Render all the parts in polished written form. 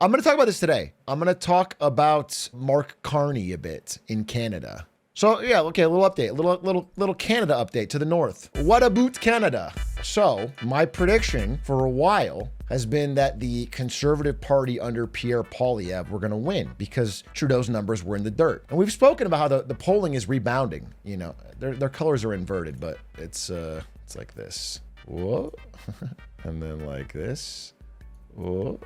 I'm going to talk about this today. I'm going to talk about Mark Carney a bit in Canada. So yeah, okay, a little update, little Canada update to the north. What about Canada? So my prediction for a while has been that the Conservative Party under Pierre Poilievre were going to win because Trudeau's numbers were in the dirt. And we've spoken about how the polling is rebounding. You know, their colors are inverted, but it's like this. Whoa. And then like this. Whoa.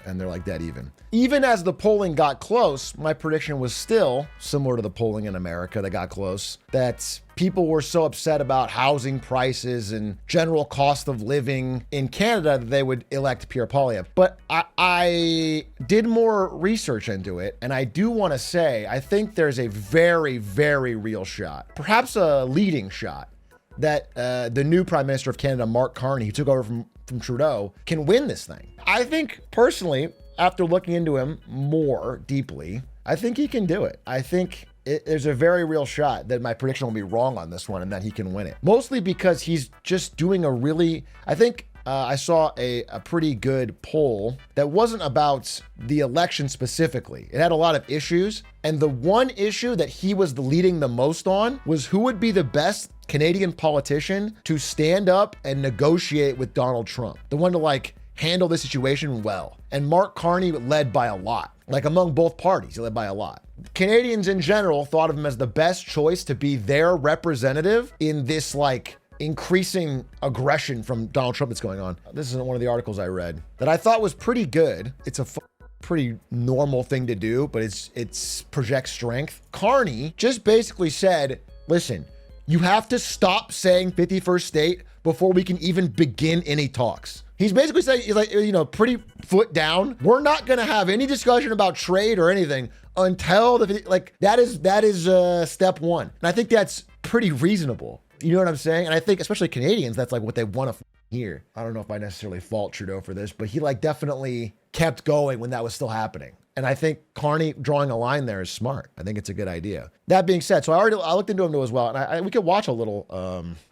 And they're like dead even. Even as the polling got close, my prediction was still similar to the polling in America that got close, that people were so upset about housing prices and general cost of living in Canada that they would elect Pierre Poilievre. But I did more research into it, and I do want to say, I think there's a very, very real shot, perhaps a leading shot, that the new Prime Minister of Canada, Mark Carney, who took over from Trudeau, can win this thing. I think personally, after looking into him more deeply, I think he can do it. I think there's a very real shot that my prediction will be wrong on this one and that he can win it. Mostly because he's just doing a really, I think I saw a pretty good poll that wasn't about the election specifically. It had a lot of issues. And the one issue that he was leading the most on was who would be the best Canadian politician to stand up and negotiate with Donald Trump. The one to like handle the situation well. And Mark Carney led by a lot. Like among both parties, he led by a lot. Canadians in general thought of him as the best choice to be their representative in this like increasing aggression from Donald Trump that's going on. This is one of the articles I read that I thought was pretty good. It's a pretty normal thing to do, but it's projects strength. Carney just basically said, listen, you have to stop saying 51st state before we can even begin any talks. He's basically saying, he's like, you know, pretty foot down. We're not going to have any discussion about trade or anything until that is step one. And I think that's pretty reasonable. You know what I'm saying? And I think especially Canadians, that's like what they want to hear. I don't know if I necessarily fault Trudeau for this, but he like definitely kept going when that was still happening. And I think Carney drawing a line there is smart. I think it's a good idea. That being said, so I looked into him too as well, and we could watch a little.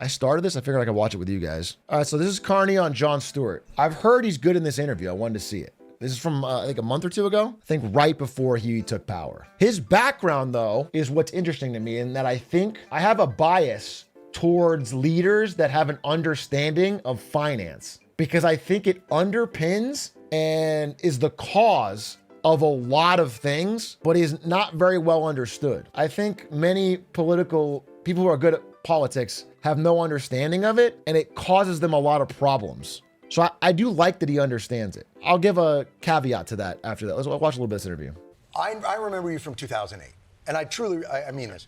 I started this. I figured I could watch it with you guys. All right, so this is Carney on Jon Stewart. I've heard he's good in this interview. I wanted to see it. This is from, I think, a month or two ago. I think right before he took power. His background, though, is what's interesting to me in that I think I have a bias towards leaders that have an understanding of finance because I think it underpins and is the cause of a lot of things, but is not very well understood. I think many political people who are good at politics have no understanding of it, and it causes them a lot of problems. So I do like that he understands it. I'll give a caveat to that after that. Let's watch a little bit of this interview. I remember you from 2008, and I mean this.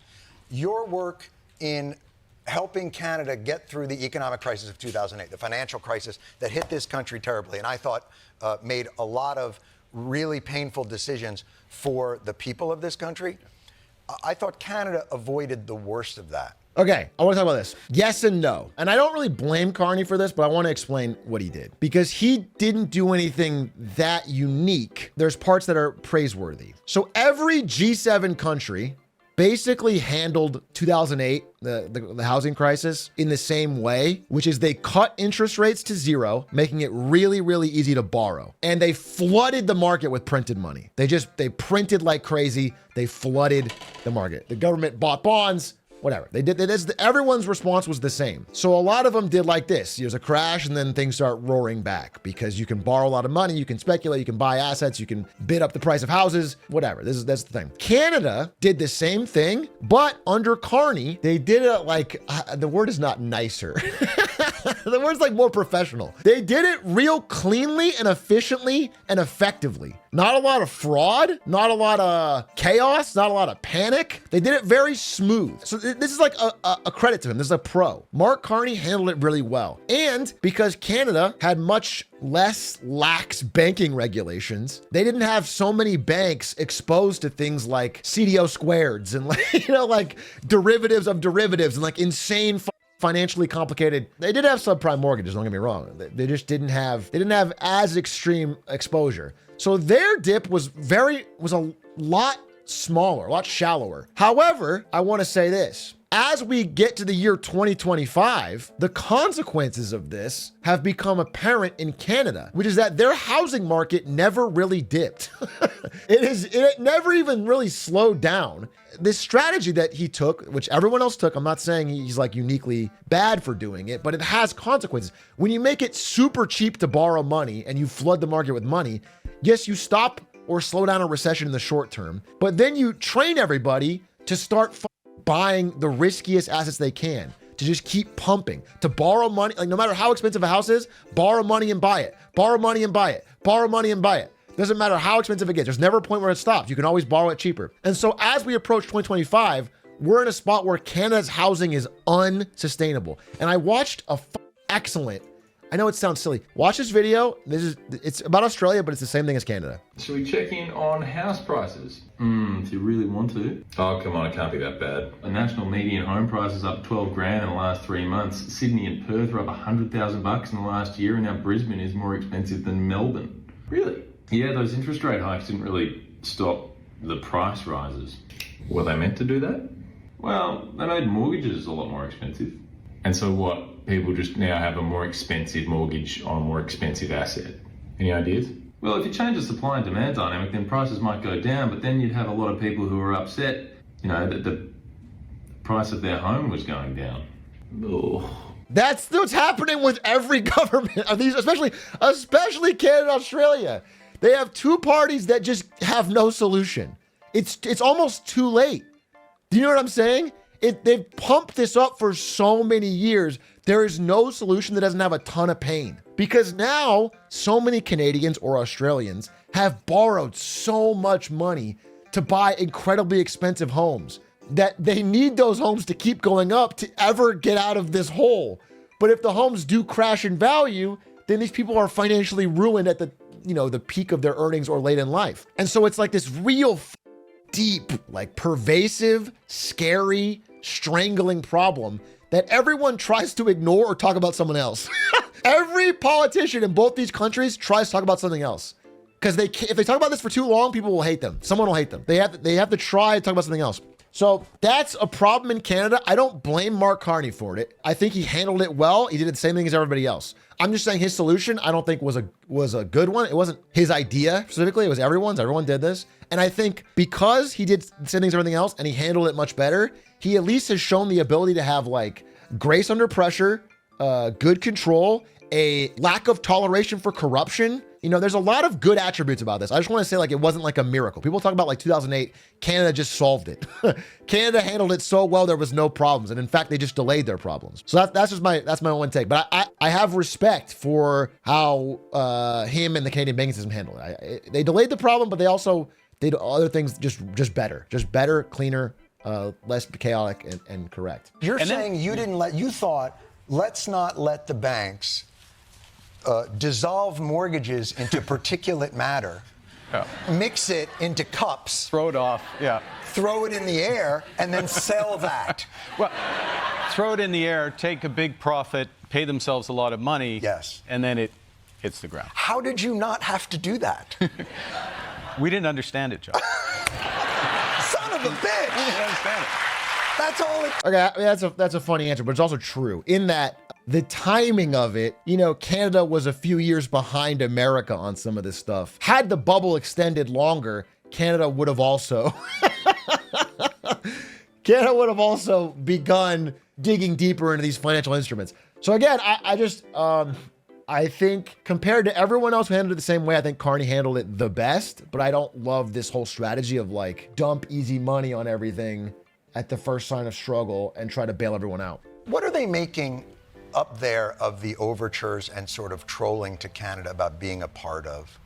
Your work in helping Canada get through the economic crisis of 2008, the financial crisis that hit this country terribly, and I thought made a lot of really painful decisions for the people of this country. I thought Canada avoided the worst of that. Okay, I want to talk about this. Yes and no. And I don't really blame Carney for this, but I want to explain what he did. Because he didn't do anything that unique. There's parts that are praiseworthy. So every G7 country basically handled 2008, the housing crisis, in the same way, which is they cut interest rates to zero, making it really, really easy to borrow. And they flooded the market with printed money. They printed like crazy. They flooded the market. The government bought bonds, whatever. They did this. Everyone's response was the same. So a lot of them did like this. There's a crash and then things start roaring back because you can borrow a lot of money, you can speculate, you can buy assets, you can bid up the price of houses, whatever. That's the thing. Canada did the same thing, but under Carney, they did it like, the word is not nicer. The word's like more professional. They did it real cleanly and efficiently and effectively. Not a lot of fraud, not a lot of chaos, not a lot of panic. They did it very smooth. So this is like a credit to him. This is a pro. Mark Carney handled it really well. And because Canada had much less lax banking regulations, they didn't have so many banks exposed to things like CDO squareds and like, like derivatives of derivatives and like insane financially complicated. They did have subprime mortgages, don't get me wrong. They just didn't have as extreme exposure. So their dip was a lot smaller, a lot shallower. However, I want to say this. as we get to the year 2025, the consequences of this have become apparent in Canada, which is that their housing market never really dipped. It never even really slowed down. This strategy that he took, which everyone else took, I'm not saying he's like uniquely bad for doing it, but it has consequences. When you make it super cheap to borrow money and you flood the market with money, yes, you stop or slow down a recession in the short term, but then you train everybody to start buying the riskiest assets they can, to just keep pumping, to borrow money. Like no matter how expensive a house is, borrow money and buy it, borrow money and buy it, borrow money and buy it. Doesn't matter how expensive it gets. There's never a point where it stops. You can always borrow it cheaper. And so as we approach 2025, we're in a spot where Canada's housing is unsustainable. And I watched a excellent, I know it sounds silly. Watch this video. It's about Australia, but it's the same thing as Canada. Should we check in on house prices? If you really want to. Oh, come on, it can't be that bad. A national median home price is up 12 grand in the last 3 months. Sydney and Perth are up 100,000 bucks in the last year, and now Brisbane is more expensive than Melbourne. Really? Yeah, those interest rate hikes didn't really stop the price rises. Were they meant to do that? Well, they made mortgages a lot more expensive. And so what? People just now have a more expensive mortgage on a more expensive asset. Any ideas? Well, if you change the supply and demand dynamic, then prices might go down, but then you'd have a lot of people who are upset, that the price of their home was going down. Ugh. That's what's happening with every government of these, especially Canada and Australia. They have two parties that just have no solution. It's almost too late. Do you know what I'm saying? They've pumped this up for so many years. There is no solution that doesn't have a ton of pain, because now so many Canadians or Australians have borrowed so much money to buy incredibly expensive homes that they need those homes to keep going up to ever get out of this hole. But if the homes do crash in value, then these people are financially ruined at the peak of their earnings or late in life. And so it's like this real deep, like pervasive, scary, strangling problem that everyone tries to ignore or talk about someone else. Every politician in both these countries tries to talk about something else. Because if they talk about this for too long, people will hate them. Someone will hate them. They have to try to talk about something else. So that's a problem in Canada. I don't blame Mark Carney for it. I think he handled it well. He did the same thing as everybody else. I'm just saying his solution, I don't think was a good one. It wasn't his idea specifically. It was everyone's. Everyone did this. And I think because he did the same things as everything else and he handled it much better, he at least has shown the ability to have like grace under pressure, good control, a lack of toleration for corruption. There's a lot of good attributes about this. I just want to say like it wasn't like a miracle. People talk about like 2008, Canada just solved it. Canada handled it so well there was no problems, and in fact they just delayed their problems. So that's my one take. But I have respect for how him and the Canadian banking system handled it. They delayed the problem, but they also did other things just better, cleaner, less chaotic and correct. You're saying you thought let's not let the banks dissolve mortgages into particulate matter, mix it into cups, throw it off, throw it in the air, and then sell that. Well, throw it in the air, take a big profit, pay themselves a lot of money, yes, and then it hits the ground. How did you not have to do that? We didn't understand it, Joe. Son of a bitch! We didn't understand it. That's all it. Okay, that's a funny answer, but it's also true in that the timing of it, Canada was a few years behind America on some of this stuff. Had the bubble extended longer, Canada would have also begun digging deeper into these financial instruments. So again, I think compared to everyone else who handled it the same way, I think Carney handled it the best, but I don't love this whole strategy of like dump easy money on everything at the first sign of struggle and try to bail everyone out. What are they making up there of the overtures and sort of trolling to Canada about being a part of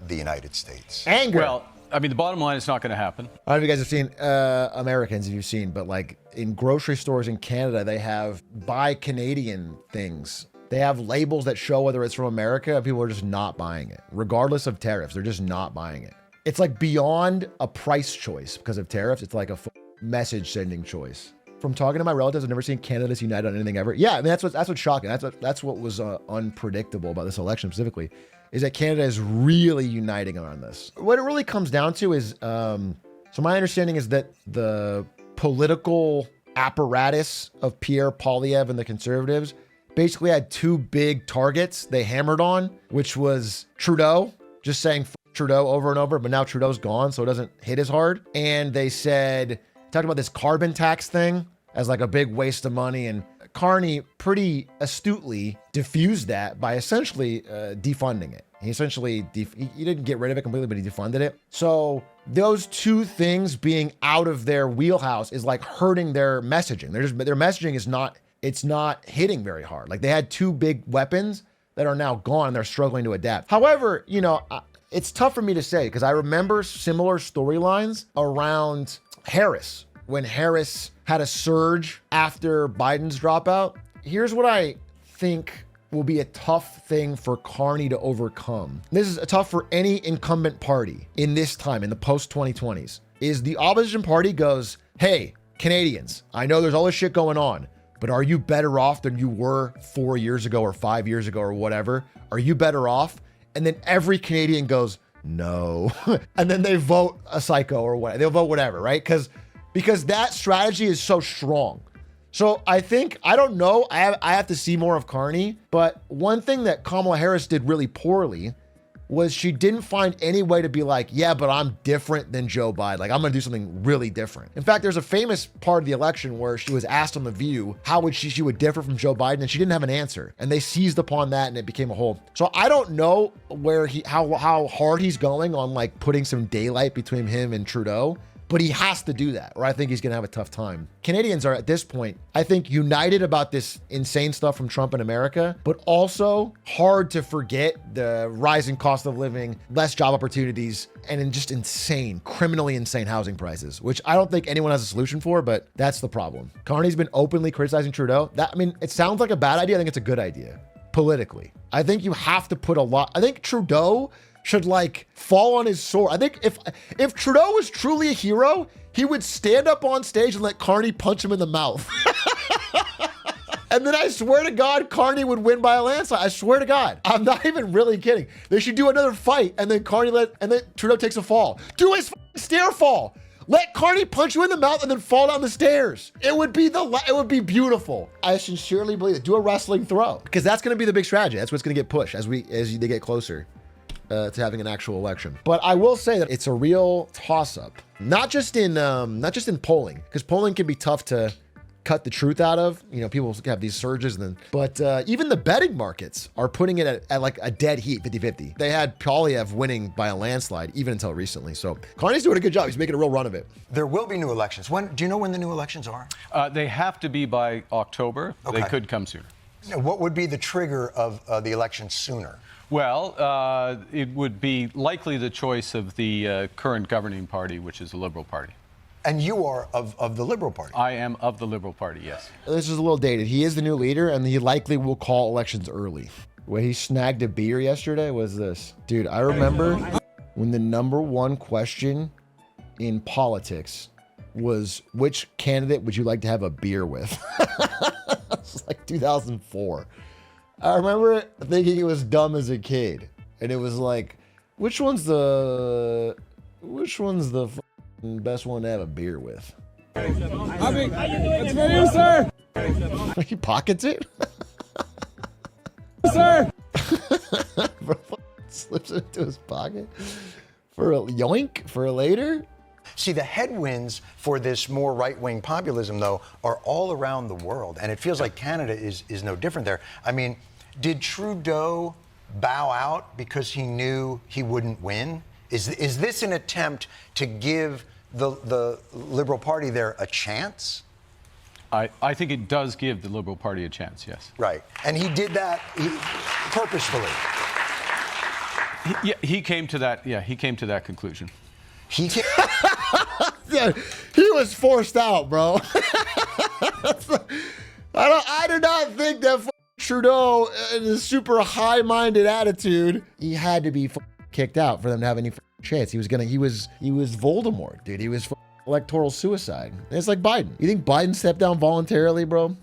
the United States? Anger. Well, I mean, the bottom line, it's not going to happen. I don't know if you guys have seen, Americans, if you've seen, but like in grocery stores in Canada, they have buy Canadian things. They have labels that show whether it's from America, and people are just not buying it. Regardless of tariffs, they're just not buying it. It's like beyond a price choice because of tariffs. It's like a message sending choice. From talking to my relatives, I've never seen Canada this united on anything ever. Yeah, I mean, that's what's shocking. That's what was unpredictable about this election specifically, is that Canada is really uniting around this. What it really comes down to is, so my understanding is that the political apparatus of Pierre Poilievre and the conservatives basically had two big targets they hammered on, which was Trudeau, just saying Trudeau over and over, but now Trudeau's gone, so it doesn't hit as hard. And they talked about this carbon tax thing as like a big waste of money. And Carney pretty astutely diffused that by essentially defunding it. He essentially, he didn't get rid of it completely, but he defunded it. So those two things being out of their wheelhouse is like hurting their messaging. Their messaging is it's not hitting very hard. Like they had two big weapons that are now gone and they're struggling to adapt. However, it's tough for me to say because I remember similar storylines around Harris when Harris had a surge after Biden's dropout. Here's what I think will be a tough thing for Carney to overcome. This is tough for any incumbent party in this time, in the post-2020s, is the opposition party goes, hey, Canadians, I know there's all this shit going on, but are you better off than you were 4 years ago or 5 years ago or whatever? Are you better off? And then every Canadian goes, no. And then they vote a psycho or what? They'll vote whatever, right? Because that strategy is so strong. So I don't know, I have to see more of Carney, but one thing that Kamala Harris did really poorly was she didn't find any way to be like, yeah, but I'm different than Joe Biden. Like, I'm going to do something really different. In fact, there's a famous part of the election where she was asked on The View how would she would differ from Joe Biden, and she didn't have an answer. And they seized upon that, and it became a whole. So I don't know how hard he's going on like putting some daylight between him and Trudeau. But he has to do that, or I think he's going to have a tough time. Canadians are, at this point, I think, united about this insane stuff from Trump in America, but also hard to forget the rising cost of living, less job opportunities, and just insane, criminally insane housing prices, which I don't think anyone has a solution for, but that's the problem. Carney's been openly criticizing Trudeau. It sounds like a bad idea. I think it's a good idea, politically. I think you have to put I think Trudeau should like fall on his sword. I think if Trudeau was truly a hero, he would stand up on stage and let Carney punch him in the mouth. And then I swear to God, Carney would win by a landslide. I swear to God. I'm not even really kidding. They should do another fight and then and then Trudeau takes a fall. Do his stair fall. Let Carney punch you in the mouth and then fall down the stairs. It would be beautiful. I sincerely believe it. Do a wrestling throw because that's going to be the big strategy. That's what's going to get pushed as they get closer to having an actual election. But I will say that it's a real toss-up, not just in polling, because polling can be tough to cut the truth out of. People have these surges, but even the betting markets are putting it at like a dead heat, 50-50. They had Poilievre winning by a landslide even until recently. So Carney's doing a good job. He's making a real run of it. There will be new elections. Do you know when the new elections are? They have to be by October. Okay. They could come sooner. Now, what would be the trigger of the election sooner? Well, it would be likely the choice of the current governing party, which is the Liberal Party. And you are of the Liberal Party? I am of the Liberal Party, yes. This is a little dated. He is the new leader, and he likely will call elections early. Where he snagged a beer yesterday was this. Dude, I remember when the number one question in politics was, which candidate would you like to have a beer with? It's like 2004. I remember thinking it was dumb as a kid, and it was like, which one's the best one to have a beer with? It's for you, sir. He pockets it, sir. Bro, slips it into his pocket for a yoink for a later. See, the headwinds for this more right-wing populism, though, are all around the world, and it feels like Canada is no different there. I mean, did Trudeau bow out because he knew he wouldn't win? Is this an attempt to give the Liberal Party there a chance? I think it does give the Liberal Party a chance, yes. Right. And he did that purposefully. He came to that conclusion. Yeah, he was forced out, bro. I do not think that Trudeau, in a super high-minded attitude, he had to be kicked out for them to have any chance. He was Voldemort, dude. He was electoral suicide. And it's like Biden. You think Biden stepped down voluntarily, bro?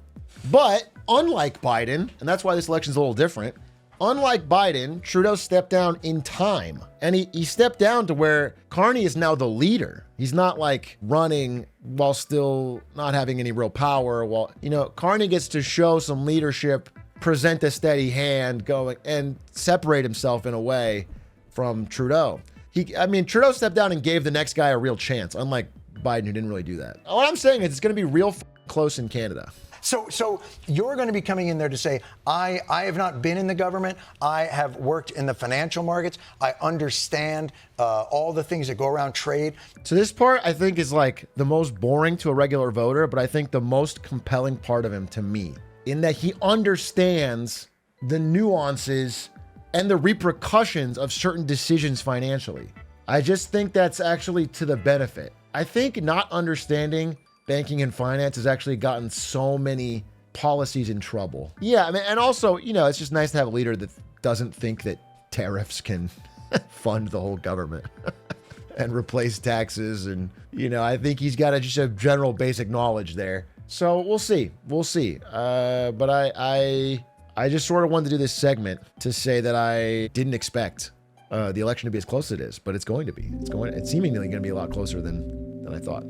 But unlike Biden, and that's why this election's a little different, Unlike Biden, Trudeau stepped down in time. And he stepped down to where Carney is now the leader. He's not like running while still not having any real power. While, Carney gets to show some leadership, present a steady hand, going and separate himself in a way from Trudeau. Trudeau stepped down and gave the next guy a real chance, unlike Biden, who didn't really do that. What I'm saying is it's going to be real close in Canada. So you're going to be coming in there to say, I have not been in the government. I have worked in the financial markets. I understand all the things that go around trade. So this part, I think, is like the most boring to a regular voter, but I think the most compelling part of him to me, in that he understands the nuances and the repercussions of certain decisions financially. I just think that's actually to the benefit. I think not understanding banking and finance has actually gotten so many policies in trouble. Yeah, and also, it's just nice to have a leader that doesn't think that tariffs can fund the whole government and replace taxes. And, I think he's got just a general basic knowledge there. So we'll see. But I just sort of wanted to do this segment to say that I didn't expect the election to be as close as it is, but it's going to be. It's seemingly going to be a lot closer than I thought.